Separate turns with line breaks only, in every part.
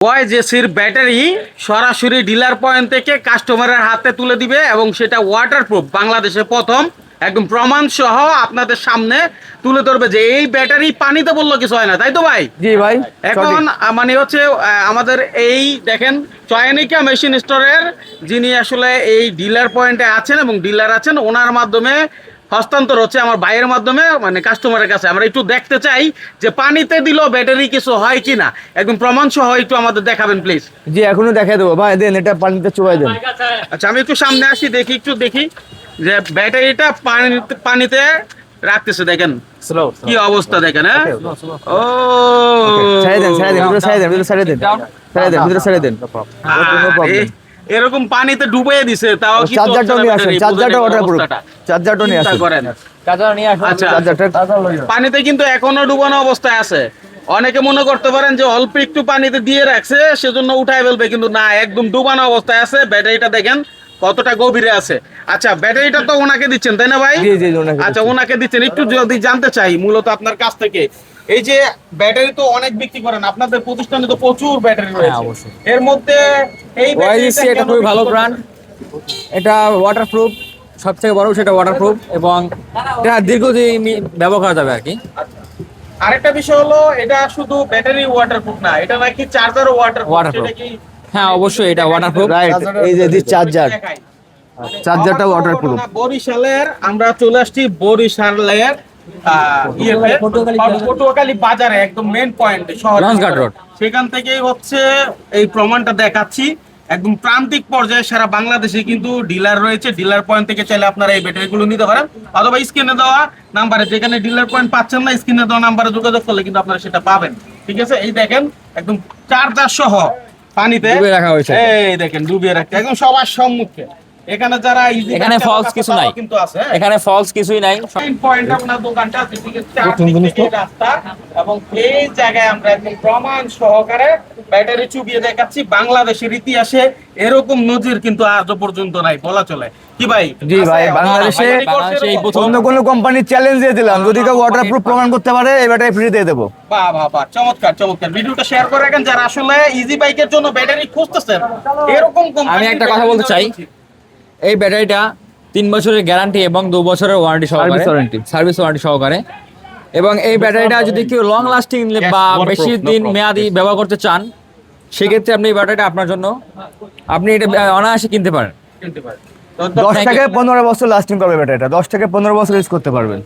ওয়াইজেসির battery সরাসরি dealer point থেকে কাস্টমারের হাতে তুলে দিবে এবং সেটা ওয়াটারপ্রুফ, বাংলাদেশে প্রথম একদম প্রমাণ সহ আপনাদের সামনে তুলে ধরবে যে এই ব্যাটারি পানিতে বললো কিছু হয় না, তাই তো ভাই?
জি ভাই।
এখন মানে হচ্ছে আমাদের এই দেখেন চয়নিকা মেশিন স্টোরের যিনি আসলে এই ডিলার পয়েন্টে আছেন এবং ডিলার আছেন, ওনার মাধ্যমে হস্তান্তর হচ্ছে আমার ভাইয়ের মাধ্যমে, মানে কাস্টমারের কাছে। আমরা একটু দেখতে চাই যে পানিতে দিল ব্যাটারি কিছু হয় কিনা, একদম প্রমাণ সহ একটু আমাদের দেখাবেন প্লিজ।
জি এখনো দেখাই দেবো ভাই, দেন এটা পানিতে চুবাই দেন।
আচ্ছা আমি একটু সামনে আসি, দেখি একটু দেখি যে ব্যাটারিটা পানিতে রাখতেছে, দেখেন কি অবস্থা, দেখেন। হ্যাঁ, ও
ছেড়ে দেন, ছেড়ে দেন, ভিতরে ছেড়ে দেন, ভিতরে ছেড়ে দেন, ছেড়ে দেন, ভিতরে ছেড়ে দেন।
এরকম পানিতে ডুবিয়ে দিছে, তাও কি
চার্জারটা নিয়ে আসেন, চার্জারটা ওয়াটারপ্রুফ, চার্জারটা নিয়ে আসেন।
করেন
চার্জার নিয়ে আসেন।
আচ্ছা,
চার্জারটা
পানিতে কিন্তু এখনো ডুবানো অবস্থায় আছে। অনেকে মনে করতে পারেন যে অল্প একটু পানিতে দিয়ে রাখছে সেজন্য উঠায় ফেলবে, কিন্তু না, একদম ডুবানো অবস্থায় আছে। ব্যাটারিটা দেখেন কতটা গভীরে আছে। আচ্ছা, ব্যাটারিটা তো ওনাকে দিচ্ছেন, তাই না ভাই?
জি জি ওনাকে।
আচ্ছা, ওনাকে দিচ্ছেন। একটু যদি জানতে চাই মূলত আপনার কাছ থেকে, এই যে ব্যাটারি তো অনেক বিক্রি করেন, আপনাদের প্রতিষ্ঠানে তো প্রচুর ব্যাটারি রয়েছে,
অবশ্যই।
এর মধ্যে এই
ওয়াইজিসি এটা খুবই ভালো ব্র্যান্ড। এটা ওয়াটারপ্রুফ, সবথেকে বড় সেটা ওয়াটারপ্রুফ এবং এটা দীর্ঘদিন ব্যবহার করা যাবে আর কি।
আরেকটা বিষয় হলো এটা শুধু ব্যাটারি ওয়াটারপ্রুফ না, এটা নাকি চার্জারও ওয়াটারপ্রুফ।
Waterproof।
সেটা কি?
হ্যাঁ অবশ্যই এটা ওয়াটারপ্রুফ। রাইট, এই যে দি চার্জার, চার্জারটা ওয়াটারপ্রুফ।
বরিশালের আমরা চলে আসছি, বরিশালের পটুয়াখালী বাজারে একদম মেন পয়েন্ট শহর
লঞ্চঘাট রোড,
সেখান থেকেই হচ্ছে এই প্রমাণটা দেখাচ্ছি। একদম প্রান্তিক পর্যায়ে সারা বাংলাদেশে কিন্তু ডিলার রয়েছে। ডিলার পয়েন্ট থেকে চাইলে আপনারা এই ব্যাটারিগুলো নিতে পারেন, অথবা স্ক্রিনে দেওয়া নাম্বারে, যেখানে ডিলার পয়েন্ট পাচ্ছেন না, স্ক্রিনে দেওয়া নাম্বারে যোগাযোগ করলে কিন্তু আপনারা সেটা পাবেন। ঠিক আছে, এই দেখেন একদম চার্জার সহ পানিতে
ডুবিয়ে রাখা হয়েছে।
এই দেখেন ডুবিয়ে রাখতে একদম সবার সম্মুখে। এখানে যারা
এখানে ফলস কিছু নাই,
কিন্তু আছে,
এখানে ফলস কিছুই নাই।
পয়েন্ট আপনার দোকানটা এদিকে চারদিক থেকে রাস্তা, এবং এই জায়গায় আমরা একদম প্রমাণ সহকারে ব্যাটারি চুবিয়ে দেখাচ্ছি। বাংলাদেশের ইতিহাসে এরকম নজির কিন্তু আজও পর্যন্ত নাই বলা চলে, কি ভাই?
জি ভাই, বাংলাদেশে এই প্রথম অন্য কোনো কোম্পানি চ্যালেঞ্জ দিয়ে দিলাম, যদি কেউ ওয়াটারপ্রুফ প্রমাণ করতে পারে এই ব্যাটারি ফ্রি দিয়ে দেবো।
বাহ বাহ বাহ, চমৎকার চমৎকার। ভিডিওটা শেয়ার করে রাখেন যারা আসলে ইজি বাইকের জন্য ব্যাটারি খুঁজতেছেন। এরকম
আমি একটা কথা বলতে চাই, এই ব্যাটারিটা 3 বছরের গ্যারান্টি এবং 2 বছরের ওয়ারেন্টি সহকারে, সার্ভিস ওয়ারেন্টি সহকারে। এবং এই ব্যাটারিটা যদি কেউ লং লাস্টিং বা বেশি দিন মেয়াদি ব্যবহার করতে চান, সেক্ষেত্রে আপনি এই ব্যাটারিটা আপনার জন্য, আপনি এটা অনায়াসে কিনতে পারেন।
10
থেকে 15 বছর লাস্টিং করবে ব্যাটারিটা, 10 থেকে 15 বছর ইউজ করতে পারবেন।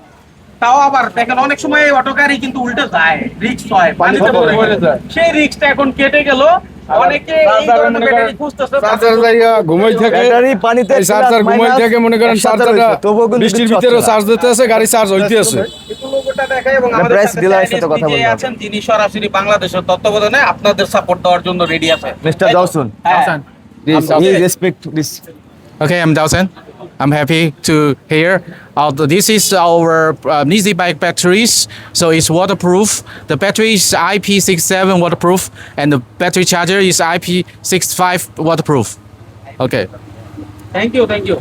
তাও আবার দেখেন অনেক সময় অটো গাড়ি কিন্তু উল্টে যায়, রিস্ক হয়, পানিতে পড়ে যায়। সেই রিস্কটা এখন কেটে গেল। অনেকে এই ধরনের ব্যাটারি খুঁজতেছে,
চার্জার জায়গা ঘুমাই থাকে,
ব্যাটারি পানিতে
চার্জার ঘুমাই থাকে, মনে করেন চার্জারটা বৃষ্টির ভিতরে চার্জ দিতে আছে, গাড়ি চার্জ হইতে আছে।
একটু লোগোটা দেখাই এবং আমাদের
প্রাইস
সাথে
ডিলারের সাথে কথা বলবো।
আছেন যিনি সরাসরি বাংলাদেশের তত্ত্বাবধানে আপনাদের সাপোর্ট দেওয়ার জন্য রেডি আছে,
মিস্টার দর্শন। Respect this.
Okay, I'm Dawson. I'm happy to hear. This is our Easy Bike batteries, so it's waterproof. The battery is IP67 waterproof, and the battery charger is IP65 waterproof. Okay.
Thank you.